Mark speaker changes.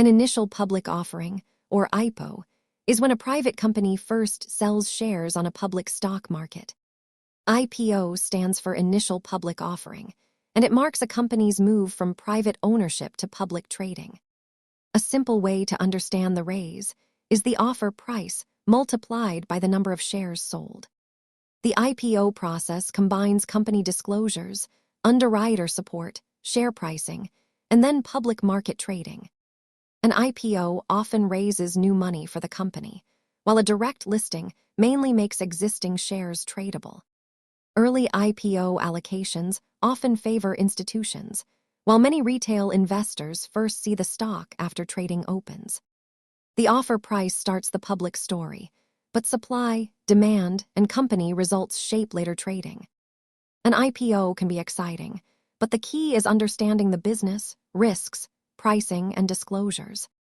Speaker 1: An initial public offering, or IPO, is when a private company first sells shares on a public stock market. IPO stands for Initial Public Offering, and it marks a company's move from private ownership to public trading. A simple way to understand the raise is the offer price multiplied by the number of shares sold. The IPO process combines company disclosures, underwriter support, share pricing, and then public market trading. An IPO often raises new money for the company, while a direct listing mainly makes existing shares tradable. Early IPO allocations often favor institutions, while many retail investors first see the stock after trading opens. The offer price starts the public story, but supply, demand, and company results shape later trading. An IPO can be exciting, but the key is understanding the business, risks, pricing, and disclosures.